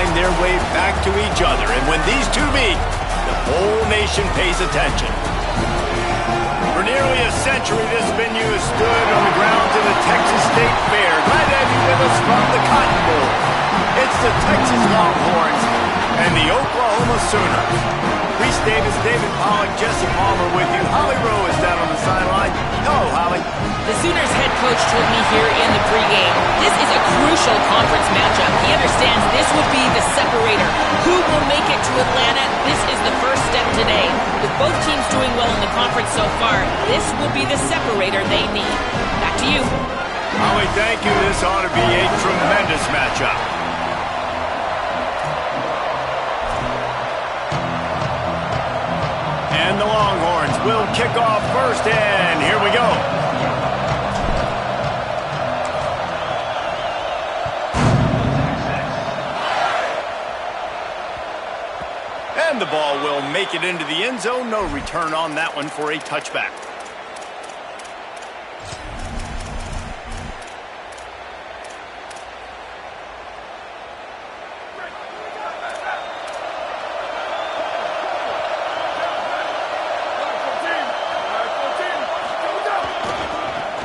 find their way back to each other. And when these two meet, the whole nation pays attention. For nearly a century, this venue has stood on the grounds of the Texas State Fair. Glad to have you with us from the Cotton Bowl. It's the Texas Longhorns and the Oklahoma Sooners. Reese Davis, David Pollack, Jesse Palmer with you. Holly Rowe is down on the sideline. Hello, Holly. The Sooners head coach told me here in the pregame, this is a crucial conference matchup. He understands this will be the separator. Who will make it to Atlanta? This is the first step today. With both teams doing well in the conference so far, this will be the separator they need. Back to you. Holly, thank you. This ought to be a tremendous matchup. And the Longhorns will kick off first, and here we go. And the ball will make it into the end zone. No return on that one for a touchback.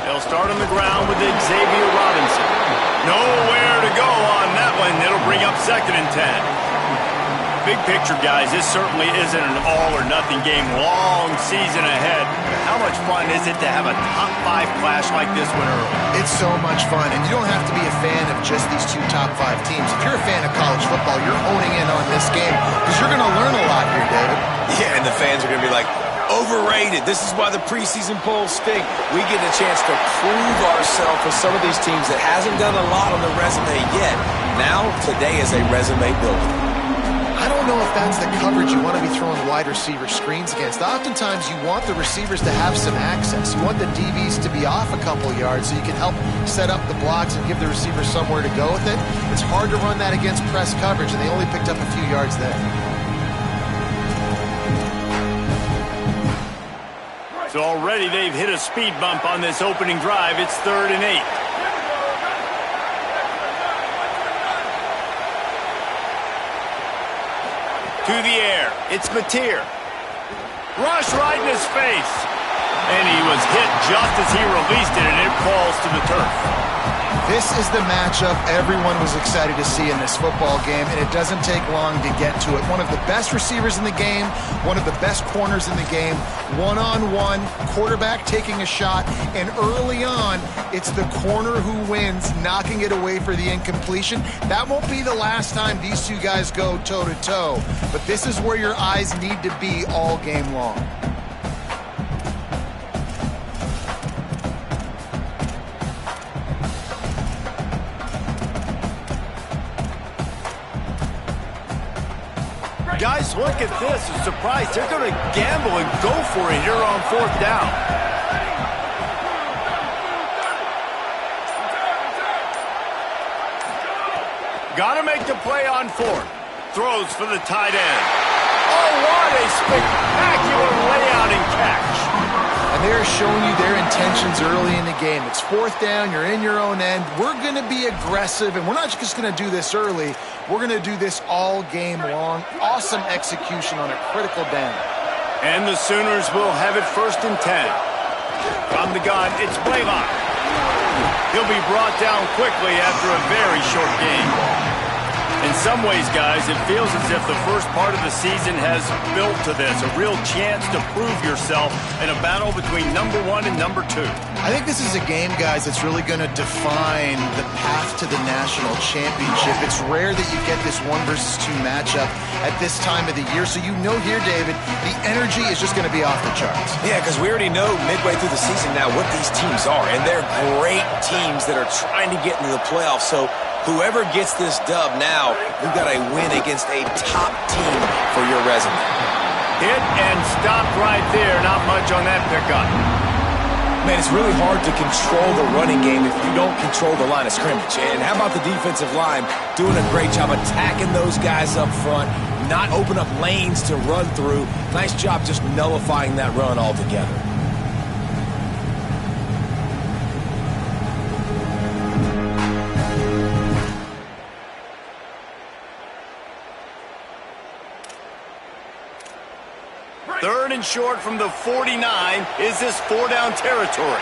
They'll start on the ground with Xavier Robinson. Nowhere to go on that one. It'll bring up 2nd and 10. Big picture, guys, this certainly isn't an all-or-nothing game. Long season ahead. How much fun is it to have a top-5 clash like this one early? It's so much fun, and you don't have to be a fan of just these two top-5 teams. If you're a fan of college football, you're honing in on this game because you're going to learn a lot here, David. Yeah, and the fans are going to be like, overrated. This is why the preseason polls stink. We get a chance to prove ourselves with some of these teams that hasn't done a lot on the resume yet. Now, today is a resume builder. I don't know if that's the coverage you want to be throwing wide receiver screens against. Oftentimes, you want the receivers to have some access. You want the DBs to be off a couple yards so you can help set up the blocks and give the receiver somewhere to go with it. It's hard to run that against press coverage, and they only picked up a few yards there. So already they've hit a speed bump on this opening drive. It's 3rd and 8. To the air. It's Mateer. Rush right in his face. And he was hit just as he released it, and it falls to the turf. This is the matchup everyone was excited to see in this football game, and it doesn't take long to get to it. One of the best receivers in the game, one of the best corners in the game, one-on-one, quarterback taking a shot, and early on, it's the corner who wins, knocking it away for the incompletion. That won't be the last time these two guys go toe-to-toe, but this is where your eyes need to be all game long. Guys, look at this. I'm surprised. They're going to gamble and go for it here on 4th down. Got to make the play on 4th. Throws for the tight end. Oh, what a spectacular layout and catch. And they're showing you their intentions early in the game. It's 4th down. You're in your own end. We're going to be aggressive, and we're not just going to do this early. We're going to do this all game long. Awesome execution on a critical down. And the Sooners will have it 1st and 10. From the gun, it's Blaylock. He'll be brought down quickly after a very short game. In some ways, guys, it feels as if the first part of the season has built to this, a real chance to prove yourself in a battle between number 1 and number 2. I think this is a game, guys, that's really going to define the path to the national championship. It's rare that you get this 1 versus 2 matchup at this time of the year. So you know here, David, the energy is just going to be off the charts. Yeah, because we already know midway through the season now what these teams are, and they're great teams that are trying to get into the playoffs. So whoever gets this dub now, you've got a win against a top team for your resume. Hit and stopped right there. Not much on that pickup. Man, it's really hard to control the running game if you don't control the line of scrimmage. And how about the defensive line doing a great job attacking those guys up front, not open up lanes to run through. Nice job just nullifying that run altogether. 3rd and short from the 49. Is this 4-down territory?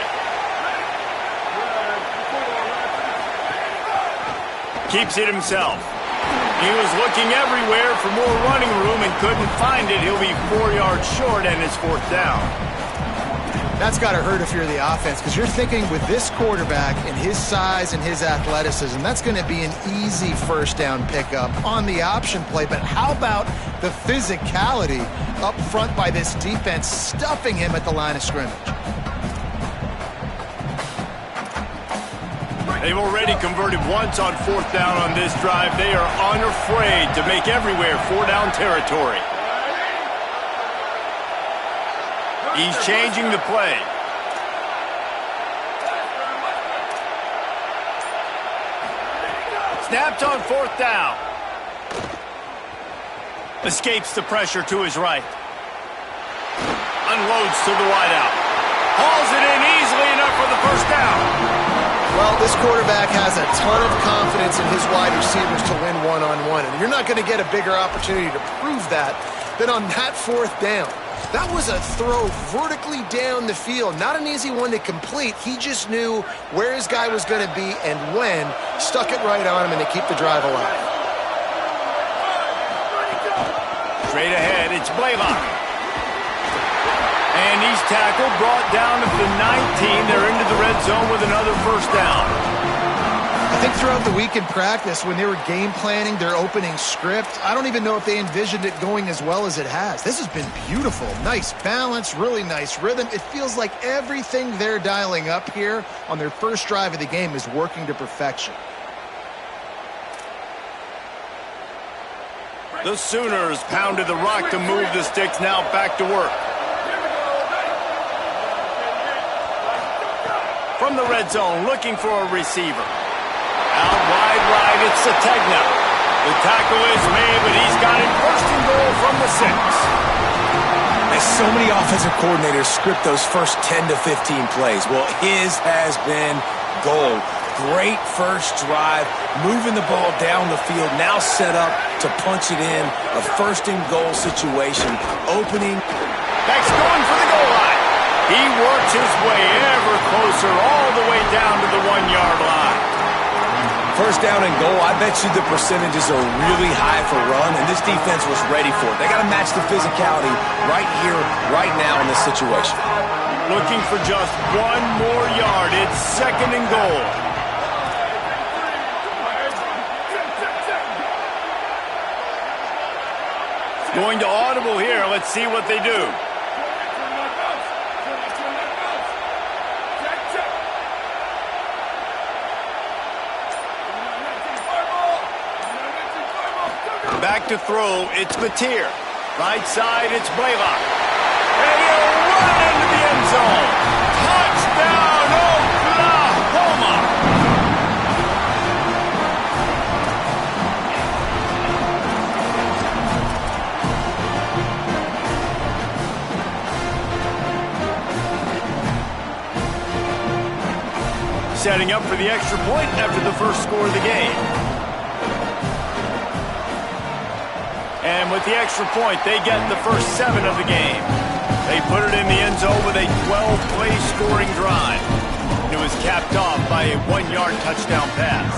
Keeps it himself. He was looking everywhere for more running room and couldn't find it. He'll be 4 yards short and it's 4th down. That's got to hurt if you're the offense, because you're thinking with this quarterback and his size and his athleticism, that's going to be an easy 1st down pickup on the option play. But how about the physicality up front by this defense, stuffing him at the line of scrimmage? They've already converted once on 4th down on this drive. They are unafraid to make everywhere 4-down territory. He's changing the play. Snapped on 4th down. Escapes the pressure to his right. Unloads to the wideout. Hauls it in easily enough for the 1st down. Well, this quarterback has a ton of confidence in his wide receivers to win one-on-one, and you're not going to get a bigger opportunity to prove that than on that 4th down. That was a throw vertically down the field. Not an easy one to complete. He just knew where his guy was going to be and when. Stuck it right on him and to keep the drive alive. Straight ahead, it's Blaylock. And he's tackled, brought down at the 19. They're into the red zone with another 1st down. I think throughout the week in practice, when they were game planning their opening script, I don't even know if they envisioned it going as well as it has. This has been beautiful. Nice balance, really nice rhythm. It feels like everything they're dialing up here on their first drive of the game is working to perfection. The Sooners pounded the rock to move the sticks, now back to work. From the red zone, looking for a receiver. Out wide right, it's Sategna. The tackle is made, but he's got it 1st and goal from the 6. As so many offensive coordinators script those first 10 to 15 plays, well, his has been gold. Great first drive, moving the ball down the field, now set up to punch it in. A 1st and goal situation, opening. Beck's going for the goal line. He works his way ever closer all the way down to the 1-yard line. 1st down and goal, I bet you the percentages are really high for run, and this defense was ready for it. They got to match the physicality right here, right now in this situation. Looking for just 1 more yard. It's 2nd and goal. Going to audible here. Let's see what they do. Back to throw, it's Mateer. Right side, it's Blaylock. And he'll run into the end zone. Touchdown, Oklahoma! Setting up for the extra point after the first score of the game. And with the extra point, they get the first 7 of the game. They put it in the end zone with a 12-play scoring drive. It was capped off by a 1-yard touchdown pass.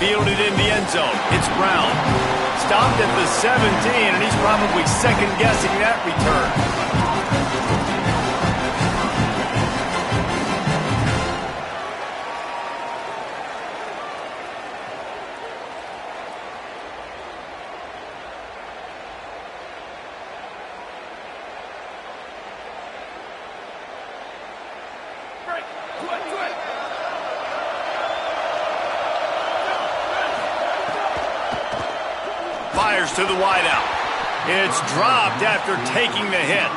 Fielded in the end zone. It's Brown. Stopped at the 17, and he's probably second-guessing that return. Fires to the wideout. It's dropped after taking the hit.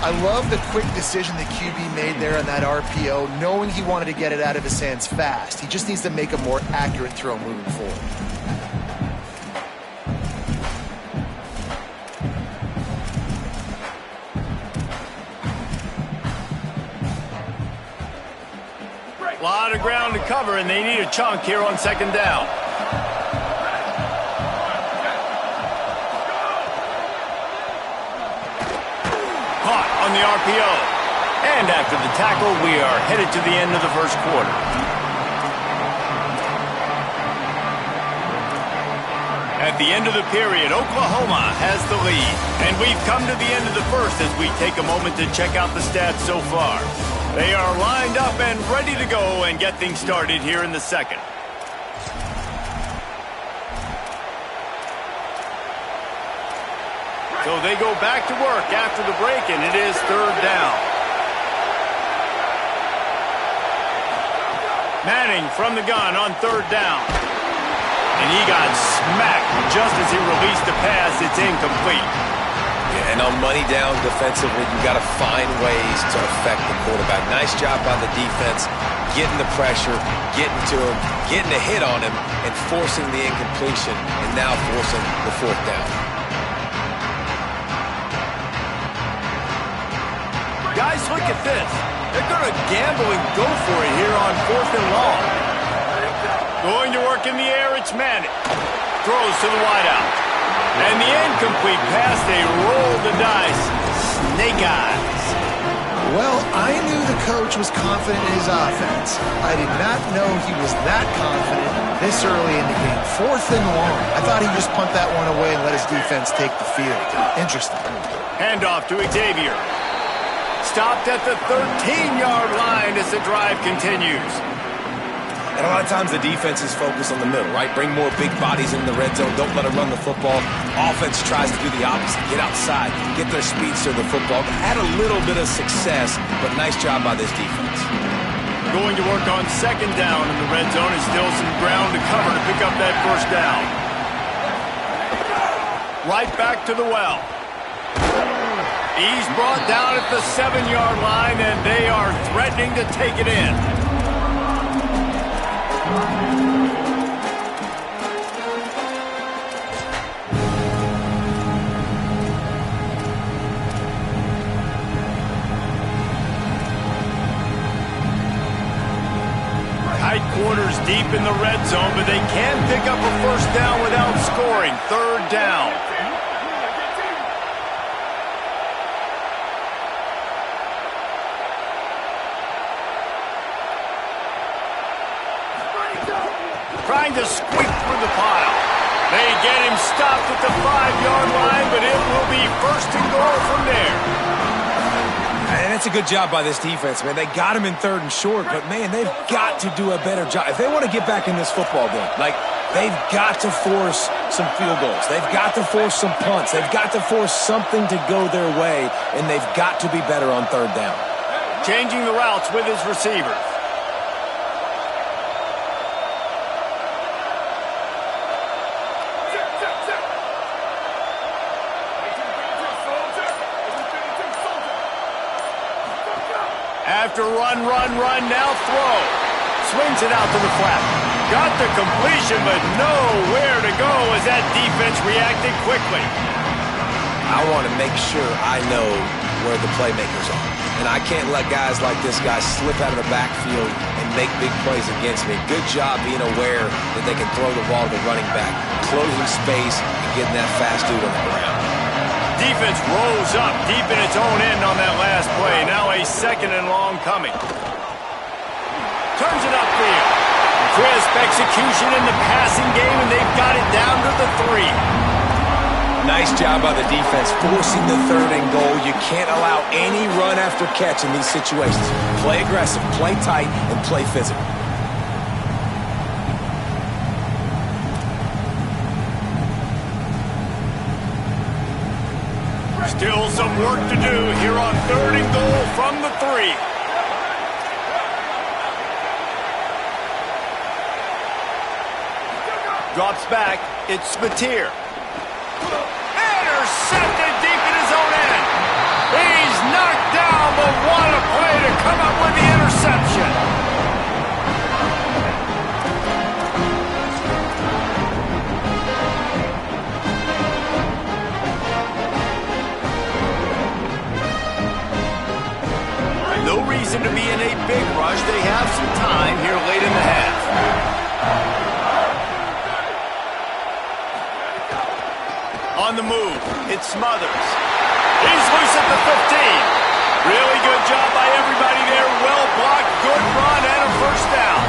I love the quick decision the QB made there on that RPO, knowing he wanted to get it out of his hands fast. He just needs to make a more accurate throw moving forward. A lot of ground to cover, and they need a chunk here on second down. Caught on the RPO. And after the tackle, we are headed to the end of the first quarter. At the end of the period, Oklahoma has the lead. And we've come to the end of the first as we take a moment to check out the stats so far. They are lined up and ready to go and get things started here in the second. So they go back to work after the break, and it is third down. Manning from the gun on third down. And he got smacked just as he released the pass. It's incomplete. Yeah, and on money down defensively, you got to find ways to affect the quarterback. Nice job by the defense, getting the pressure, getting to him, getting a hit on him, and forcing the incompletion, and now forcing the fourth down. Guys, look at this. They're going to gamble and go for it here on fourth and long. Going to work in the air, it's Manning. Throws to the wideout. And the incomplete pass, they roll the dice. Snake eyes. Well, I knew the coach was confident in his offense. I did not know he was that confident this early in the game. Fourth and long. I thought he'd just punt that one away and let his defense take the field. Interesting. Handoff to Xavier. Stopped at the 13-yard line as the drive continues. And a lot of times the defense is focused on the middle, right? Bring more big bodies in the red zone. Don't let them run the football. Offense tries to do the opposite. Get outside. Get their speeds to the football. Had a little bit of success, but nice job by this defense. Going to work on second down in the red zone. Is still some ground to cover to pick up that first down. Right back to the well. He's brought down at the 7-yard line, and they are threatening to take it in. Tight quarters deep in the red zone, but they can pick up a first down without scoring. Third down. Trying to squeak through the pile. They get him stopped at the 5-yard line, but it will be first and goal from there. And that's a good job by this defense, man. They got him in third and short, but, man, they've got to do a better job. If they want to get back in this football game, like, they've got to force some field goals. They've got to force some punts. They've got to force something to go their way, and they've got to be better on third down. Changing the routes with his receivers. After run, now throw. Swings it out to the flat. Got the completion, but nowhere to go as that defense reacted quickly. I want to make sure I know where the playmakers are. And I can't let guys like this guy slip out of the backfield and make big plays against me. Good job being aware that they can throw the ball to the running back, closing space, and getting that fast dude on the ground. Defense rolls up deep in its own end on that last play. Now a second and long coming. Turns it upfield. Crisp execution in the passing game, and they've got it down to the 3. Nice job by the defense, forcing the third and goal. You can't allow any run after catch in these situations. Play aggressive, play tight, and play physical. Still some work to do here on third and goal from the 3. Drops back. It's Spatier. Intercepted deep in his own end. He's knocked down, but what a play to come up with the interception. reason to be in a big rush. They have some time here late in the half. On the move, it's Smothers. He's loose at the 15. Really good job by everybody there. Well blocked, good run, and a first down.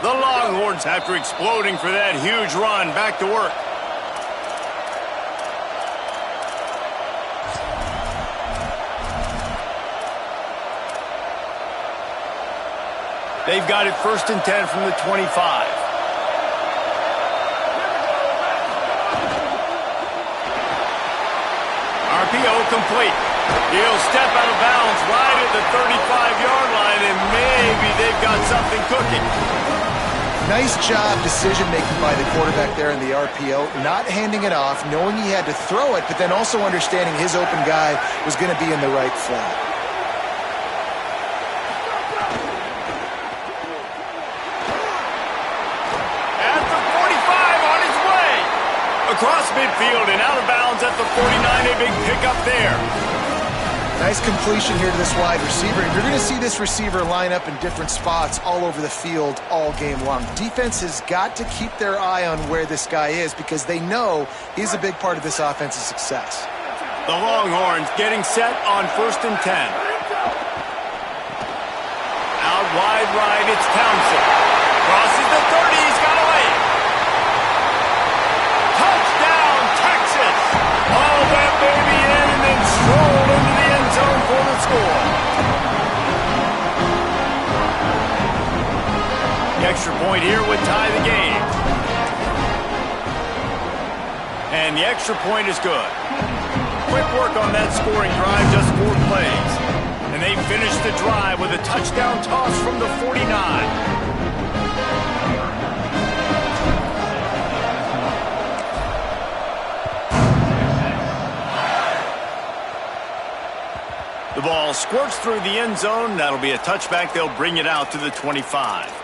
The Longhorns, after exploding for that huge run, back to work. They've got it 1st and 10 from the 25. RPO complete. He'll step out of bounds right at the 35-yard line, and maybe they've got something cooking. Nice job decision-making by the quarterback there in the RPO, not handing it off, knowing he had to throw it, but then also understanding his open guy was going to be in the right flat. At the 45, on his way. Across midfield and out of bounds at the 49, a big pickup there. Nice completion here to this wide receiver. And you're going to see this receiver line up in different spots all over the field all game long. Defense has got to keep their eye on where this guy is because they know he's a big part of this offense's success. The Longhorns getting set on 1st and 10. Out wide right, it's Townsend. Crosses the 30, he's got away. Touchdown, Texas! All that baby in and then stroll into the end zone for the score. The extra point here would tie the game. And the extra point is good. Quick work on that scoring drive, just 4 plays. And they finish the drive with a touchdown toss from the 49. The ball squirts through the end zone. That'll be a touchback. They'll bring it out to the 25.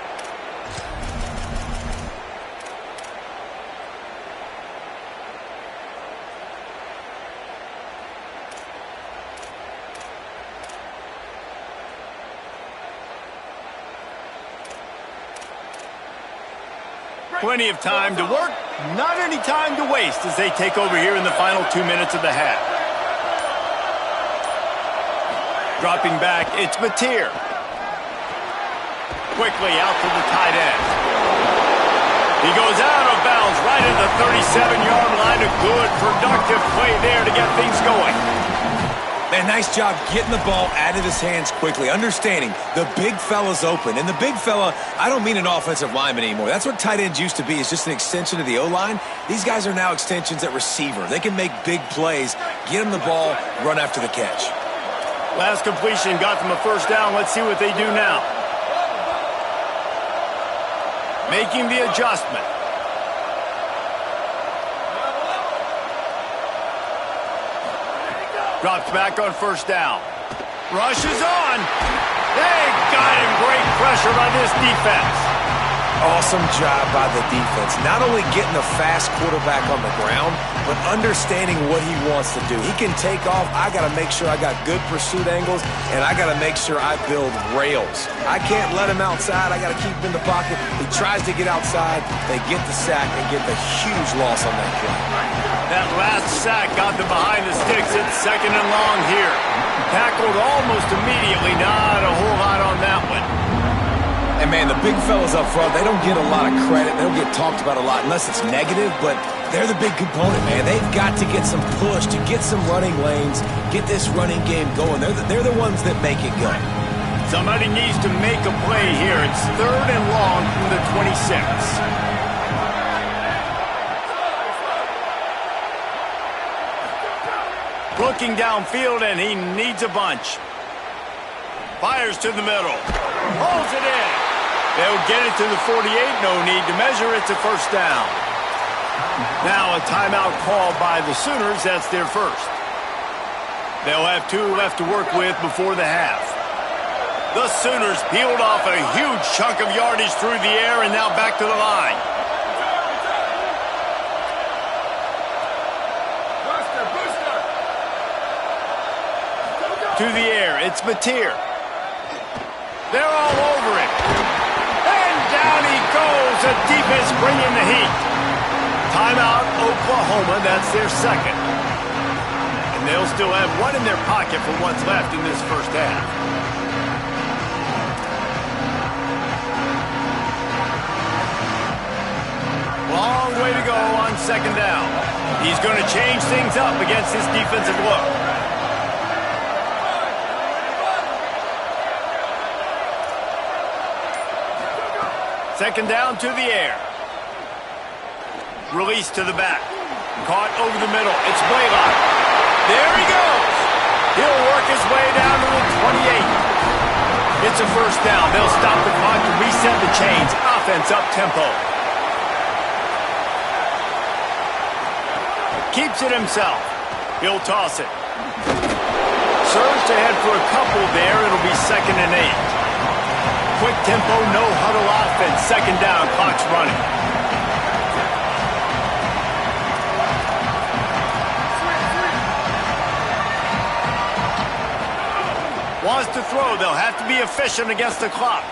Plenty of time to work, not any time to waste as they take over here in the final 2 minutes of the half. Dropping back, it's Mateer. Quickly out to the tight end. He goes out of bounds right at the 37-yard line. A good, productive play there to get things going. Man, nice job getting the ball out of his hands quickly, understanding the big fella's open. And the big fella, I don't mean an offensive lineman anymore. That's what tight ends used to be, is just an extension of the O-line. These guys are now extensions at receiver. They can make big plays, get them the ball, run after the catch. Last completion got them a first down. Let's see what they do now. Making the adjustment. Drops back on first down. Rushes on. They got him. Great pressure by this defense. Awesome job by the defense. Not only getting a fast quarterback on the ground, but understanding what he wants to do. He can take off. I got to make sure I got good pursuit angles, and I got to make sure I build rails. I can't let him outside. I got to keep him in the pocket. He tries to get outside. They get the sack and get the huge loss on that play. That last sack got them behind the sticks. It's 2nd and long here. Tackled almost immediately. Not a whole lot on that one. And, man, the big fellas up front, they don't get a lot of credit. They don't get talked about a lot unless it's negative, but they're the big component, man. They've got to get some push, to get some running lanes, get this running game going. They're the ones that make it go. Somebody needs to make a play here. It's 3rd and long from the 26. Looking downfield, and he needs a bunch. Fires to the middle. Holds it in. They'll get it to the 48. No need to measure. It's a first down. Now a timeout called by the Sooners. That's their first. They'll have 2 left to work with before the half. The Sooners peeled off a huge chunk of yardage through the air and now back to the line. To the air, it's Mateer. They're all over it. And down he goes. The defense bringing the heat. Timeout, Oklahoma. That's their second. And they'll still have one in their pocket for what's left in this first half. Long way to go on second down. He's going to change things up against this defensive look. Second down to the air. Release to the back. Caught over the middle. It's Blaylock. There he goes. He'll work his way down to the 28. It's a first down. They'll stop the clock to reset the chains. Offense up tempo. Keeps it himself. He'll toss it. Surged ahead for a couple there. It'll be 2nd and 8. Quick tempo, no huddle offense. Second down, clock's running. Wants to throw. They'll have to be efficient against the clock.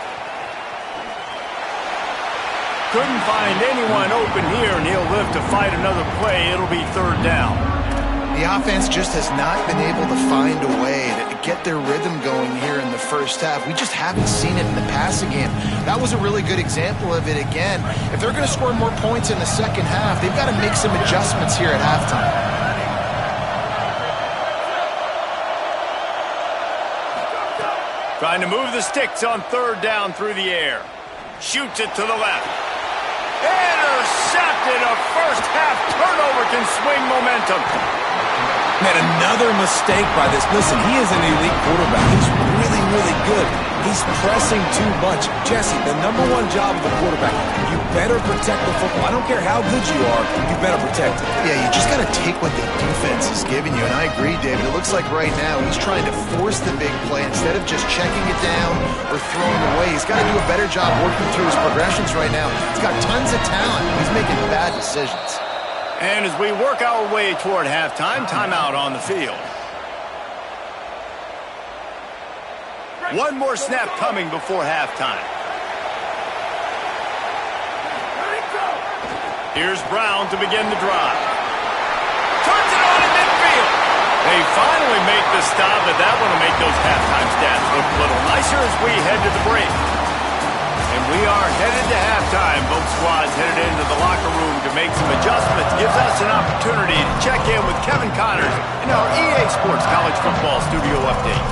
Couldn't find anyone open here, and he'll live to fight another play. It'll be 3rd down. The offense just has not been able to find a way to get their rhythm going here in the first half. We just haven't seen it in the passing game. That was a really good example of it again. If they're going to score more points in the second half, they've got to make some adjustments here at halftime. Trying to move the sticks on 3rd down through the air. Shoots it to the left. Intercepted. A first half turnover can swing momentum. Man, another mistake by this. Listen, he is an elite quarterback. He's really, really good. He's pressing too much. Jesse, the #1 job of the quarterback, you better protect the football. I don't care how good you are, you better protect it. Yeah, you just got to take what the defense is giving you. And I agree, David. It looks like right now he's trying to force the big play instead of just checking it down or throwing away. He's got to do a better job working through his progressions right now. He's got tons of talent. He's making bad decisions. And as we work our way toward halftime, timeout on the field. One more snap coming before halftime. Here's Brown to begin the drive. Turns it on in midfield. They finally make the stop, but that one will make those halftime stats look a little nicer as we head to the break. And we are headed to halftime. Both squads headed into the locker room to make some adjustments. Gives us an opportunity to check in with Kevin Connors in our EA Sports College Football Studio Update.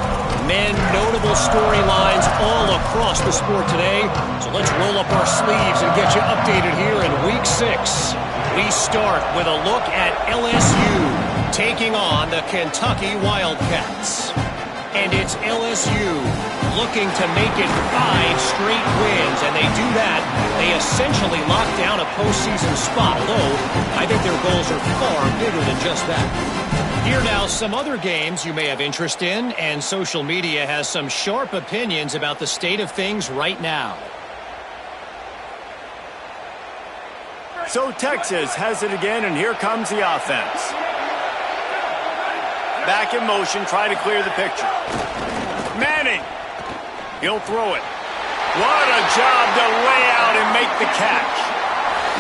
Men, notable storylines all across the sport today. So let's roll up our sleeves and get you updated here in Week 6. We start with a look at LSU taking on the Kentucky Wildcats. And it's LSU looking to make it 5 straight wins, and they do that. They essentially lock down a postseason spot, although I think their goals are far bigger than just that. Here now, some other games you may have interest in, and social media has some sharp opinions about the state of things right now. So Texas has it again, and here comes the offense. Back in motion, trying to clear the picture. Manning. He'll throw it. What a job to lay out and make the catch.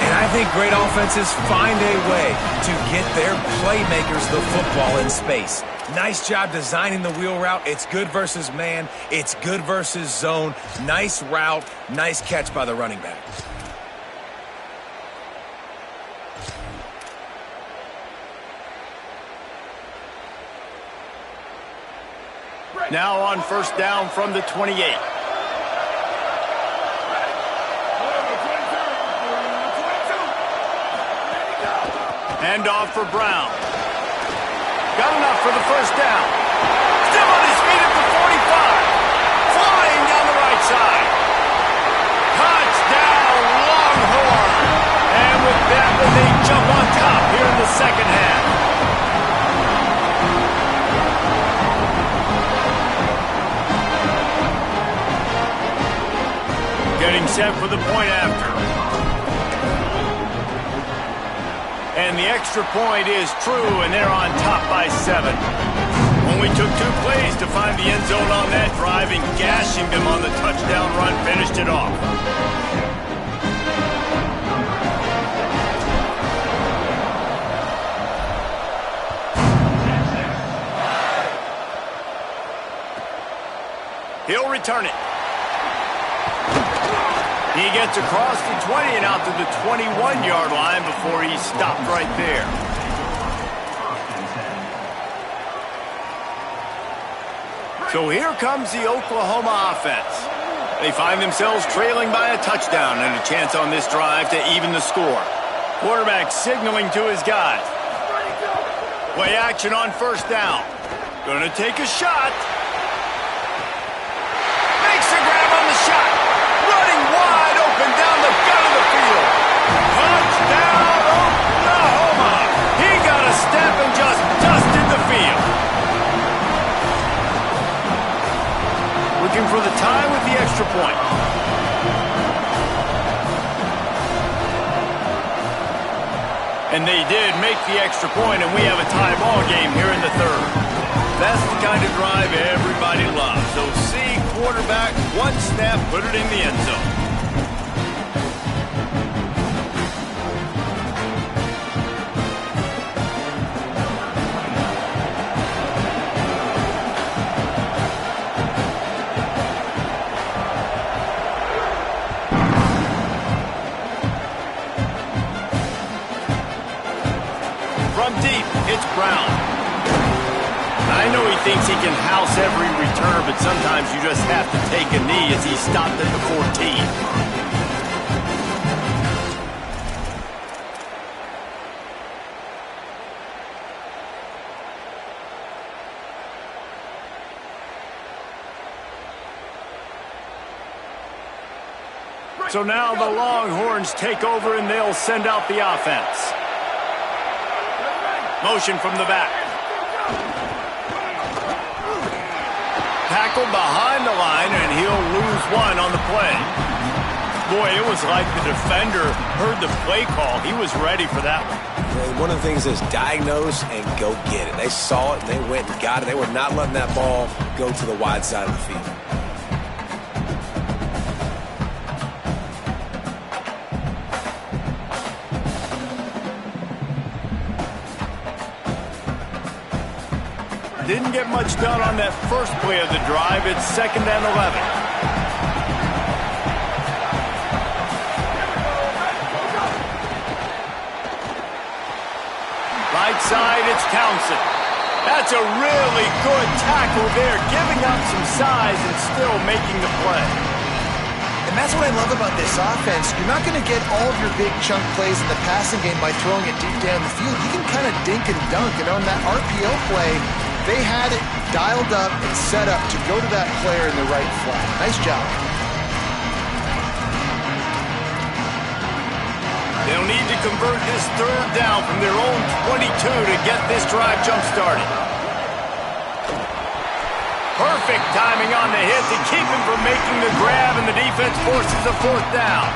And I think great offenses find a way to get their playmakers the football in space. Nice job designing the wheel route. It's good versus man. It's good versus zone. Nice route. Nice catch by the running back. Now on first down from the 28. Handoff for Brown. Got enough for the first down. Still on his feet at the 45. Flying down the right side. Touchdown, Longhorn. And with that, they jump on top here in the second half. Getting set for the point after. And the extra point is true, and they're on top by 7. Only took 2 plays to find the end zone on that drive, and gashing them on the touchdown run finished it off. He'll return it. He gets across the 20 and out to the 21-yard line before he's stopped right there. So here comes the Oklahoma offense. They find themselves trailing by a touchdown and a chance on this drive to even the score. Quarterback signaling to his guys. Play action on first down. Gonna take a shot. Makes a grab on the shot. Running wide open down the gut of the field. Touchdown, Oklahoma! He got a step and just dusted the field. Looking for the tie with the extra point. And they did make the extra point, and we have a tie ball game here in the third. That's the kind of drive everybody loves. So see quarterback, one snap, put it in the end zone. From deep, it's Brown. I know he thinks he can house every return, but sometimes you just have to take a knee as he stopped at the 14. So now the Longhorns take over and they'll send out the offense. Motion from the back. Tackled behind the line, and he'll lose one on the play. Boy, it was like the defender heard the play call. He was ready for that one. One of the things is diagnose and go get it. They saw it, and they went and got it. They were not letting that ball go to the wide side of the field. Didn't get much done on that first play of the drive. It's 2nd and 11. Right side, it's Townsend. That's a really good tackle there, giving up some size and still making the play. And that's what I love about this offense. You're not going to get all of your big chunk plays in the passing game by throwing it deep down the field. You can kind of dink and dunk. And on that RPO play, they had it dialed up and set up to go to that player in the right flat. Nice job. They'll need to convert this third down from their own 22 to get this drive jump-started. Perfect timing on the hit to keep him from making the grab, and the defense forces a 4th down.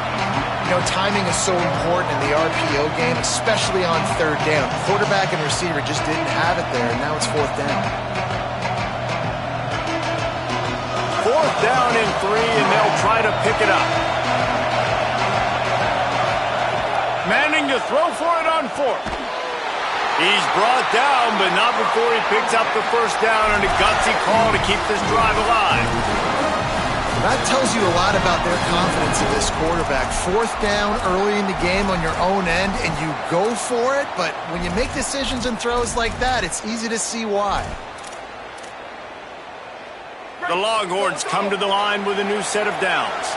You know, timing is so important in the RPO game, especially on third down. Quarterback and receiver just didn't have it there, and now it's 4th down. 4th down and 3, and they'll try to pick it up. Manning to throw for it on 4th. He's brought down, but not before he picks up the first down and a gutsy call to keep this drive alive. That tells you a lot about their confidence in this quarterback. 4th down early in the game on your own end, and you go for it, but when you make decisions and throws like that, it's easy to see why. The Longhorns come to the line with a new set of downs.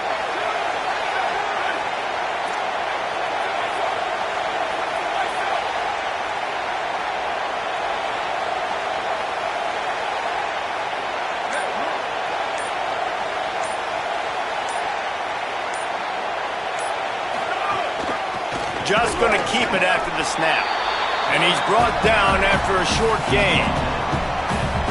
Just going to keep it after the snap. And he's brought down after a short gain.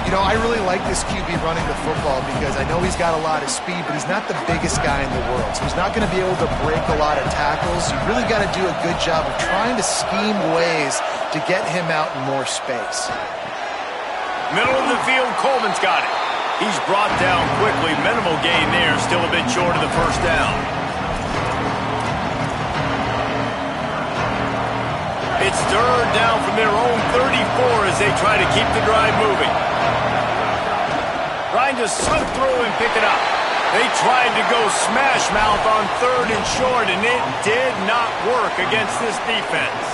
You know, I really like this QB running the football because I know he's got a lot of speed, but he's not the biggest guy in the world. So he's not going to be able to break a lot of tackles. You really got to do a good job of trying to scheme ways to get him out in more space. Middle of the field, Coleman's got it. He's brought down quickly. Minimal gain there, still a bit short of the first down. It's third down from their own 34 as they try to keep the drive moving. Trying to slip through and pick it up. They tried to go smash mouth on third and short, and it did not work against this defense.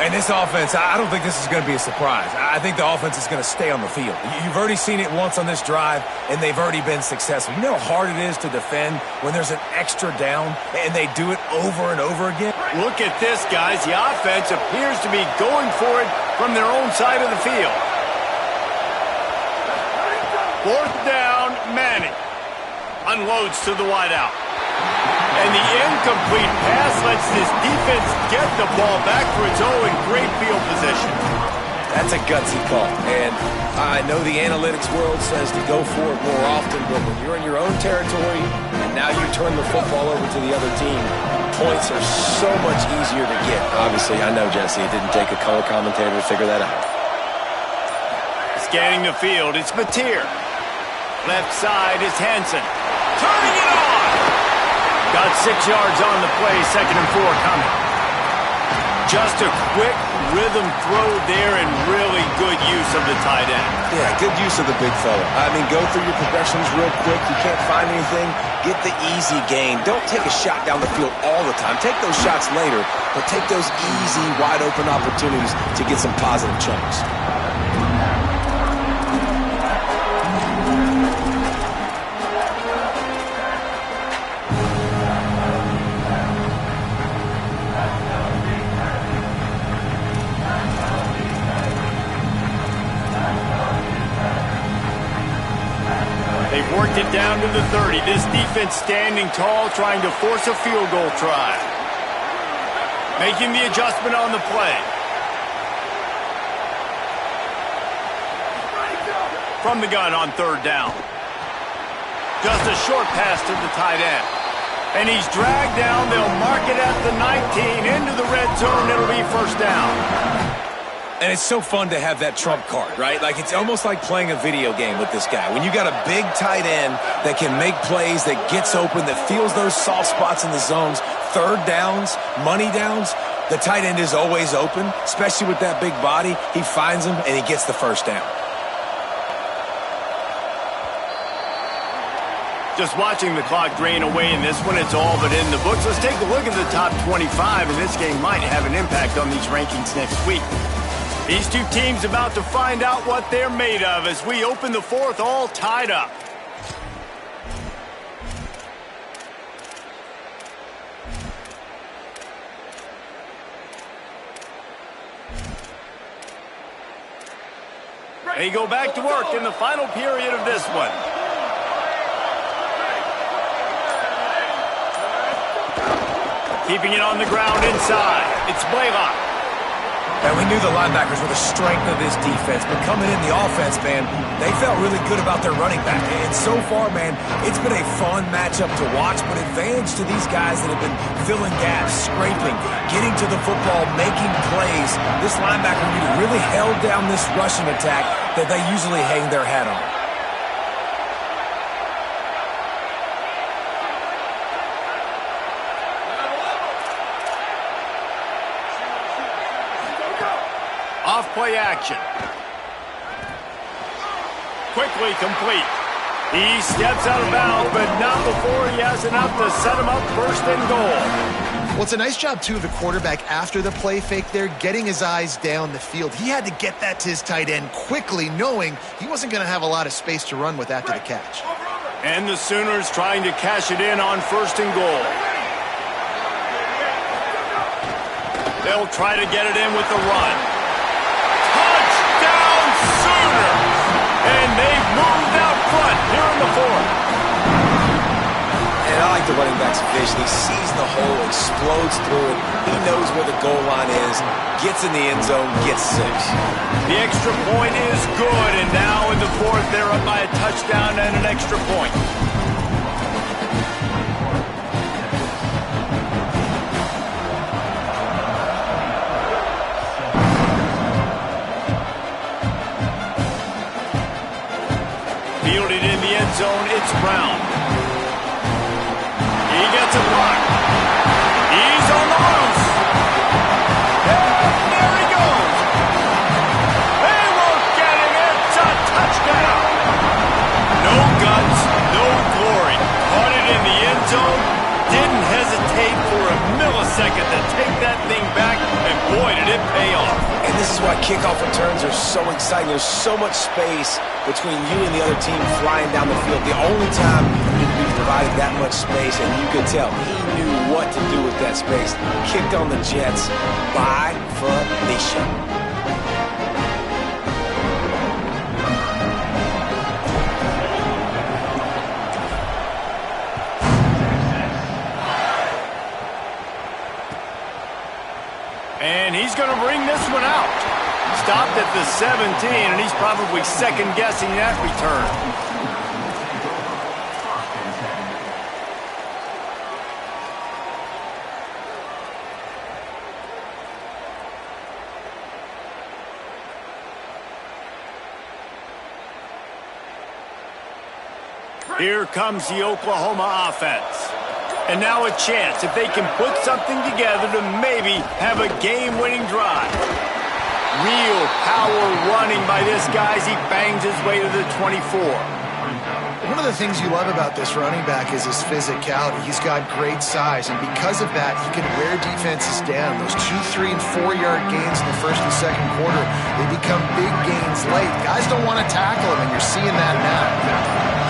And this offense, I don't think this is going to be a surprise. I think the offense is going to stay on the field. You've already seen it once on this drive, and they've already been successful. You know how hard it is to defend when there's an extra down, and they do it over and over again? Look at this, guys. The offense appears to be going for it from their own side of the field. Fourth down, Manning. Unloads to the wideout. And the incomplete pass lets this defense get the ball back for its own in great field position. That's a gutsy call. And I know the analytics world says to go for it more often, but when you're in your own territory and now you turn the football over to the other team, points are so much easier to get. Obviously, I know, Jesse, it didn't take a color commentator to figure that out. Scanning the field, it's Mateer. Left side is Hansen. Turning it on! Got 6 yards on the play, 2nd and 4 coming. Just a quick rhythm throw there and really good use of the tight end. Yeah, good use of the big fella. I mean, go through your progressions real quick. You can't find anything, get the easy gain. Don't take a shot down the field all the time. Take those shots later, but take those easy, wide-open opportunities to get some positive chunks. They've worked it down to the 30. This defense standing tall, trying to force a field goal try. Making the adjustment on the play. From the gun on 3rd down. Just a short pass to the tight end. And he's dragged down. They'll mark it at the 19. Into the red zone. It'll be 1st down. And it's so fun to have that trump card, right? Like, it's almost like playing a video game with this guy. When you got a big tight end that can make plays, that gets open, that feels those soft spots in the zones, 3rd downs, money downs, the tight end is always open, especially with that big body. He finds them, and he gets the 1st down. Just watching the clock drain away in this one, it's all but in the books. Let's take a look at the top 25, and this game might have an impact on these rankings next week. These two teams about to find out what they're made of as we open the 4th, all tied up. They go back to work in the final period of this one. Keeping it on the ground inside. It's Blaylock. And we knew the linebackers were the strength of this defense, but coming in the offense, man, they felt really good about their running back. And so far, man, it's been a fun matchup to watch, but advantage to these guys that have been filling gaps, scraping, getting to the football, making plays. This linebacker unit really held down this rushing attack that they usually hang their hat on. Off-play action. Quickly complete. He steps out of bounds, but not before he has enough to set him up 1st and goal. Well, it's a nice job, too, of the quarterback after the play fake there, getting his eyes down the field. He had to get that to his tight end quickly, knowing he wasn't going to have a lot of space to run with after the catch. And the Sooners trying to cash it in on 1st and goal. They'll try to get it in with the run. Touchdown Sooners! And they've moved out front here in the 4th. And I like the running back's vision. He sees the hole, explodes through it. He knows where the goal line is, gets in the end zone, gets 6. The extra point is good, and now in the 4th, they're up by a touchdown and an extra point. end zone. It's Brown. He gets a block. He's on the loose. And there he goes. They won't get him. It's a touchdown. No guts, no glory. Caught it in the end zone. Didn't hesitate for a millisecond to take that thing back, and boy, did it pay off. And this is why kickoff returns are so exciting. There's so much space between you and the other team flying down the field. The only time you'd be provided that much space, and you could tell he knew what to do with that space. Kicked on the Jets by Felicia. And he's going to bring this one out. Stopped at the 17, and he's probably second-guessing that return. Here comes the Oklahoma offense. And now a chance if they can put something together to maybe have a game-winning drive. Real power running by this guy as he bangs his way to the 24. One of the things you love about this running back is his physicality. He's got great size, and because of that, he can wear defenses down. Those 2, 3, and 4-yard gains in the first and second quarter, they become big gains late. Guys don't want to tackle him, and you're seeing that now.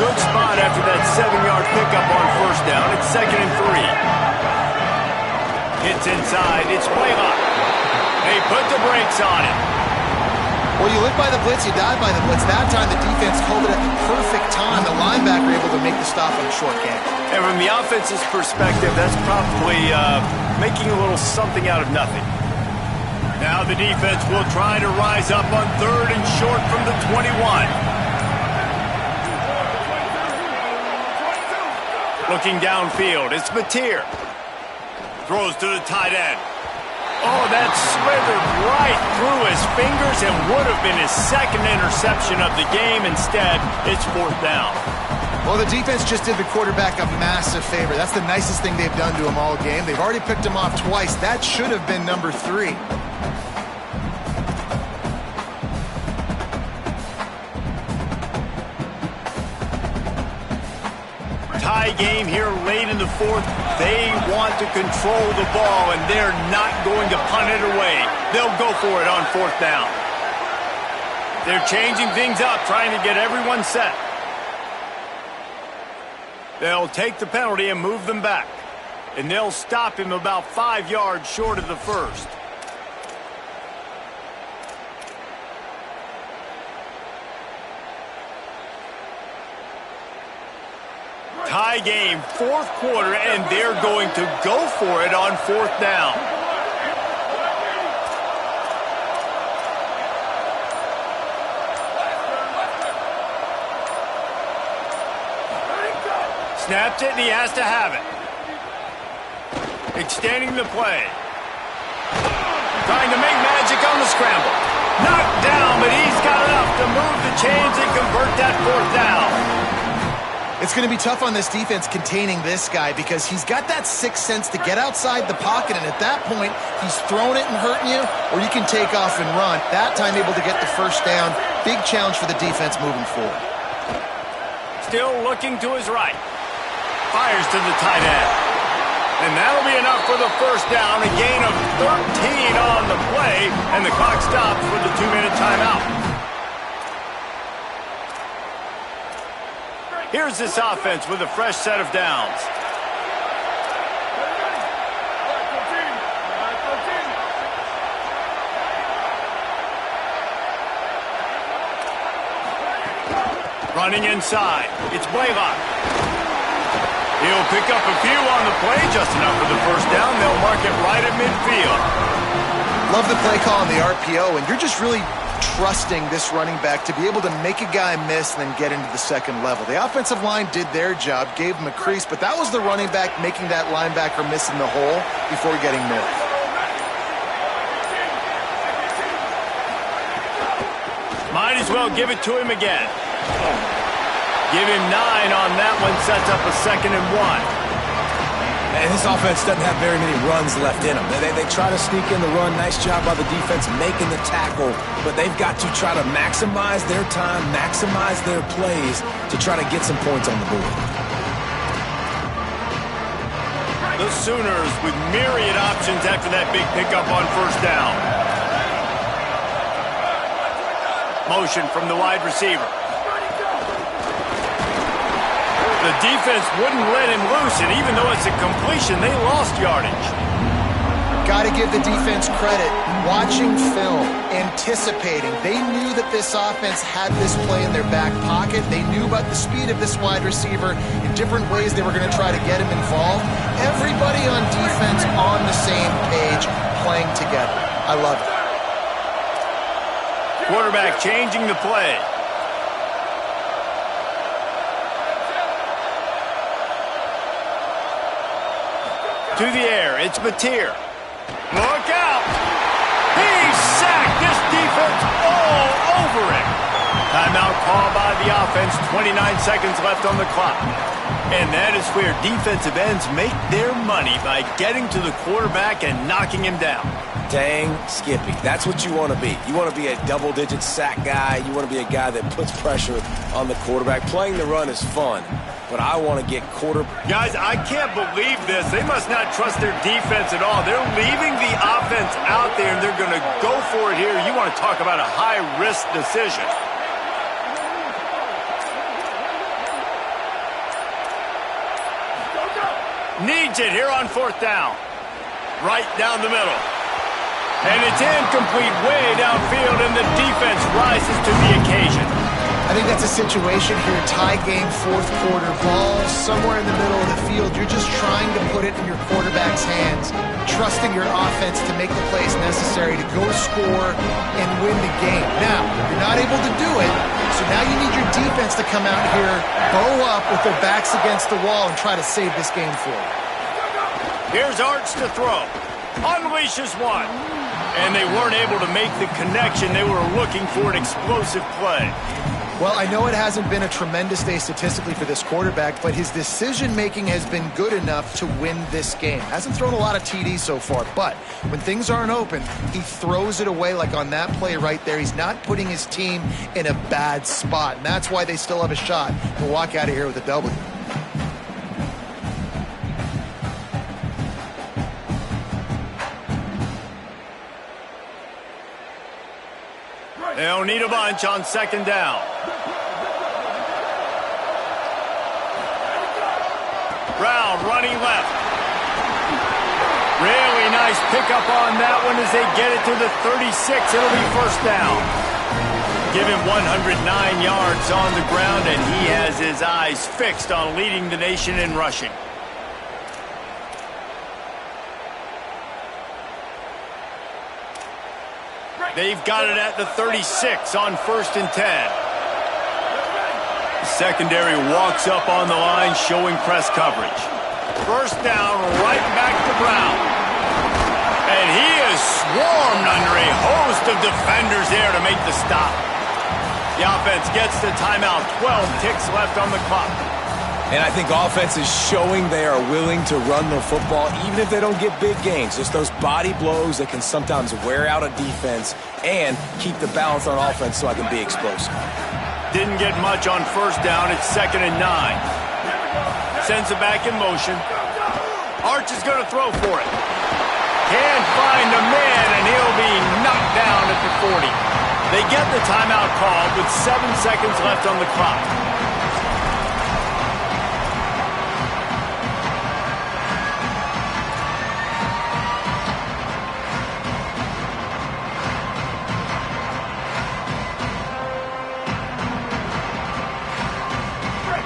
Good spot after that 7-yard pickup on first down. It's 2nd and 3. Hits inside. It's Blaylock. They put the brakes on it. Well, you live by the blitz, you die by the blitz. That time, the defense called it at the perfect time. The linebacker able to make the stop on a short game. And from the offense's perspective, that's probably making a little something out of nothing. Now the defense will try to rise up on 3rd and short from the 21. Looking downfield, it's Mateer. Throws to the tight end. Oh, that slithered right through his fingers and would have been his 2nd interception of the game. Instead, it's 4th down. Well, the defense just did the quarterback a massive favor. That's the nicest thing they've done to him all game. They've already picked him off twice. That should have been number 3. Tie game here late in the 4th. They want to control the ball, and they're not going to punt it away. They'll go for it on 4th down. They're changing things up, trying to get everyone set. They'll take the penalty and move them back. And they'll stop him about 5 yards short of the 1st. Tie game, 4th quarter, and they're going to go for it on 4th down. Snapped it, and he has to have it. Extending the play. Trying to make magic on the scramble. Knocked down, but he's got enough to move the chains and convert that 4th down. It's going to be tough on this defense containing this guy because he's got that 6th sense to get outside the pocket, and at that point, he's throwing it and hurting you, or you can take off and run. That time able to get the 1st down. Big challenge for the defense moving forward. Still looking to his right. Fires to the tight end. And that'll be enough for the 1st down. A gain of 13 on the play, and the clock stops for the 2-minute timeout. Here's this offense with a fresh set of downs. Running inside, it's Blaylock. He'll pick up a few on the play, just enough for the 1st down. They'll mark it right at midfield. Love the play call on the RPO, and you're just really trusting this running back to be able to make a guy miss and then get into the 2nd level. The offensive line did their job, gave him a crease, but that was the running back making that linebacker miss in the hole before getting moved. Might as well give it to him again. Give him 9 on that one, sets up a 2nd and 1. And this offense doesn't have very many runs left in them. They try to sneak in the run. Nice job by the defense making the tackle. But they've got to try to maximize their time, maximize their plays to try to get some points on the board. The Sooners with myriad options after that big pickup on 1st down. Motion from the wide receiver. The defense wouldn't let him loose, and even though it's a completion, they lost yardage. Got to give the defense credit. Watching film, anticipating. They knew that this offense had this play in their back pocket. They knew about the speed of this wide receiver in different ways they were going to try to get him involved. Everybody on defense on the same page, playing together. I love it. Quarterback changing the play. To the air, it's Mateer. Look out! He's sacked! This defense all over it! Timeout called by the offense, 29 seconds left on the clock. And that is where defensive ends make their money by getting to the quarterback and knocking him down. Dang Skippy. That's what you want to be. You want to be a double-digit sack guy. You want to be a guy that puts pressure on the quarterback. Playing the run is fun, but I want to get Guys, I can't believe this. They must not trust their defense at all. They're leaving the offense out there, and they're going to go for it here. You want to talk about a high-risk decision. Needs it here on 4th down. Right down the middle. And it's incomplete way downfield, and the defense rises to the occasion. I think that's a situation here, tie game, 4th quarter, ball somewhere in the middle of the field. You're just trying to put it in your quarterback's hands, trusting your offense to make the plays necessary to go score and win the game. Now, you're not able to do it, so now you need your defense to come out here, bow up with their backs against the wall and try to save this game for you. Here's Arch to throw. Unleashes one. And they weren't able to make the connection. They were looking for an explosive play. Well, I know it hasn't been a tremendous day statistically for this quarterback, but his decision-making has been good enough to win this game. Hasn't thrown a lot of TDs so far, but when things aren't open, he throws it away like on that play right there. He's not putting his team in a bad spot, and that's why they still have a shot to walk out of here with a W. They'll need a bunch on 2nd down. Brown running left. Really nice pickup on that one as they get it to the 36. It'll be 1st down. Give him 109 yards on the ground, and he has his eyes fixed on leading the nation in rushing. They've got it at the 36 on 1st and 10. The secondary walks up on the line, showing press coverage. 1st down, right back to Brown. And he is swarmed under a host of defenders there to make the stop. The offense gets the timeout. 12 ticks left on the clock. And I think offense is showing they are willing to run the football, even if they don't get big gains. Just those body blows that can sometimes wear out a defense and keep the balance on offense so I can be explosive. Didn't get much on 1st down. It's 2nd and 9. Sends it back in motion. Arch is going to throw for it. Can't find a man, and he'll be knocked down at the 40. They get the timeout called with 7 seconds left on the clock.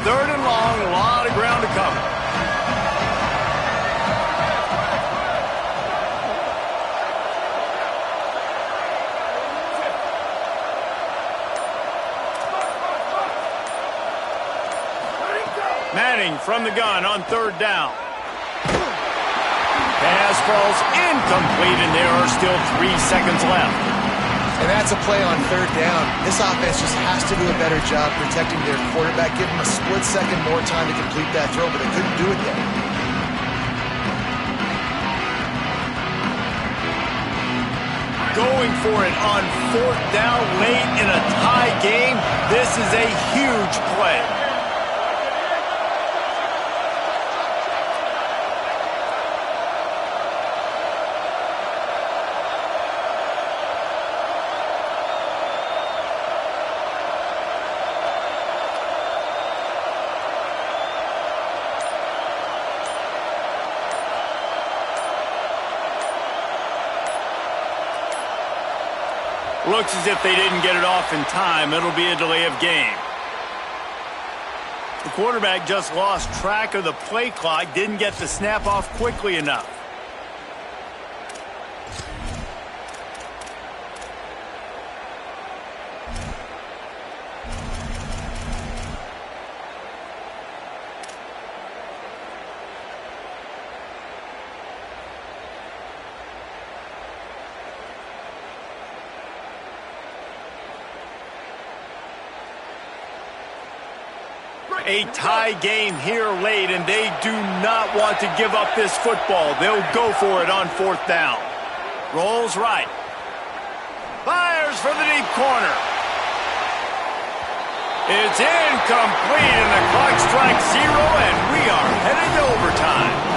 Third and long, a lot of ground to cover. Manning from the gun on 3rd down. Pass falls incomplete, and there are still 3 seconds left. And that's a play on third down. This offense just has to do a better job protecting their quarterback. Give them a split second more time to complete that throw, but they couldn't do it yet. Going for it on fourth down late in a tie game. This is a huge play. Looks as if they didn't get it off in time. It'll be a delay of game. The quarterback just lost track of the play clock, didn't get the snap off quickly enough. A tie game here late, and they do not want to give up this football. They'll go for it on fourth down. Rolls right. Fires for the deep corner. It's incomplete, and the clock strikes 0, and we are headed to overtime.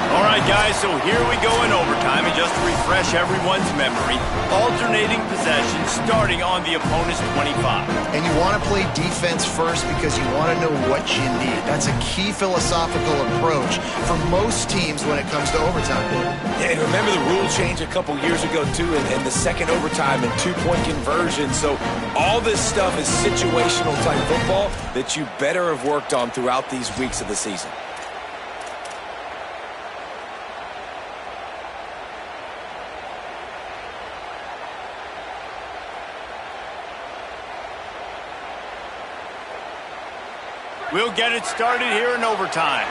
All right, guys, so here we go in overtime, and just to refresh everyone's memory, alternating possession starting on the opponent's 25. And you want to play defense first because you want to know what you need. That's a key philosophical approach for most teams when it comes to overtime. Yeah, and remember the rule change a couple years ago, too, and the second overtime and two-point conversion. So all this stuff is situational type football that you better have worked on throughout these weeks of the season. We'll get it started here in overtime.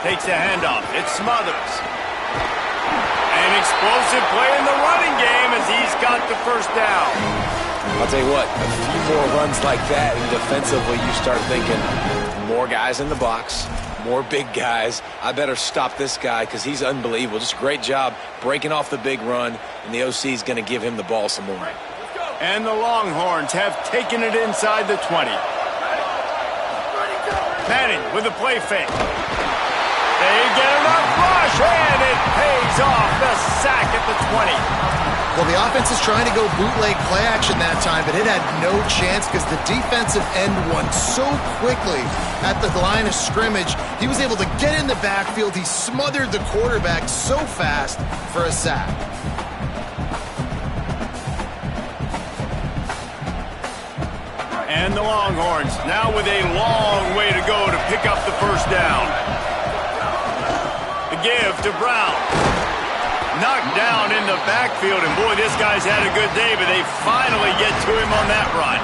Takes a handoff. It smothers. An explosive play in the running game as he's got the first down. I'll tell you what, a few more runs like that, and defensively you start thinking more guys in the box, more big guys. I better stop this guy because he's unbelievable. Just a great job breaking off the big run, and the OC is going to give him the ball some more. And the Longhorns have taken it inside the 20. Manning with a play fake. They get enough rush, and it pays off. The sack at the 20. Well, the offense is trying to go bootleg play action that time, but it had no chance because the defensive end won so quickly at the line of scrimmage. He was able to get in the backfield. He smothered the quarterback so fast for a sack. And the Longhorns now with a long way to go to pick up the first down. The give to Brown. Knocked down in the backfield, and boy, this guy's had a good day, but they finally get to him on that run.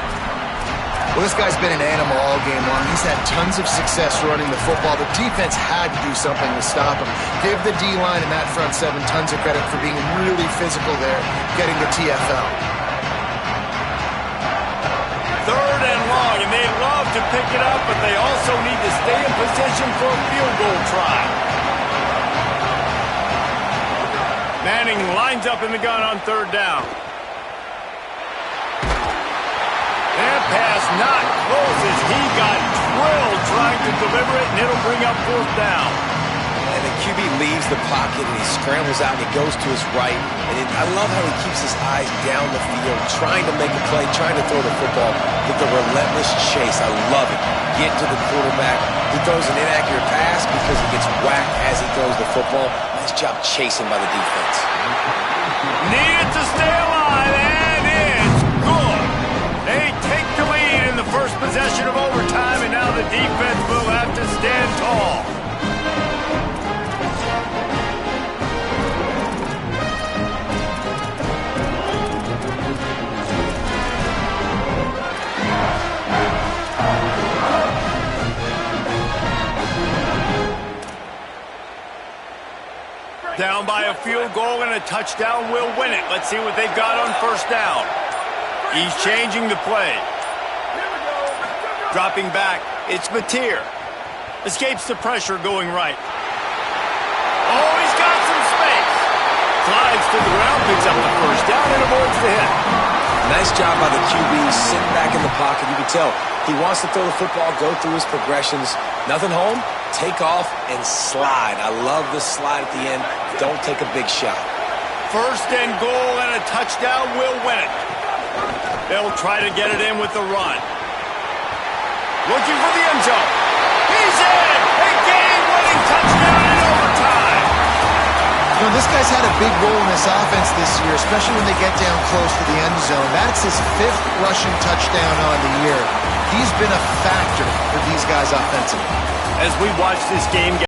Well, this guy's been an animal all game long. He's had tons of success running the football. The defense had to do something to stop him. Give the D-line and that front seven tons of credit for being really physical there, getting the TFL. Third and long, and they love to pick it up, but they also need to stay in position for a field goal try. Manning lines up in the gun on third down. That pass not close as he got drilled trying to deliver it, and it'll bring up fourth down. And the QB leaves the pocket, and he scrambles out, and he goes to his right. And I love how he keeps his eyes down the field, trying to make a play, trying to throw the football with the relentless chase. I love it. Get to the quarterback. He throws an inaccurate pass because he gets whacked as he throws the football. Nice job chasing by the defense. Needed to stay alive, and it's good. They take the lead in the first possession of overtime, and now the defense will have to stand tall. Down by a field goal and a touchdown will win it. Let's see what they've got on first down. He's changing the play. Dropping back, it's Mateer. Escapes the pressure going right. Oh, he's got some space. Slides to the ground, picks up the first down, and avoids the hit. Nice job by the QB, sitting back in the pocket. You can tell he wants to throw the football, go through his progressions. Nothing home, take off, and slide. I love the slide at the end. Don't take a big shot. First and goal and a touchdown will win it. They'll try to get it in with the run. Looking for the end zone. He's in! A game-winning touchdown in overtime. You know, this guy's had a big role in this offense this year, especially when they get down close to the end zone. That's his 5th rushing touchdown on the year. He's been a factor for these guys offensively. As we watch this game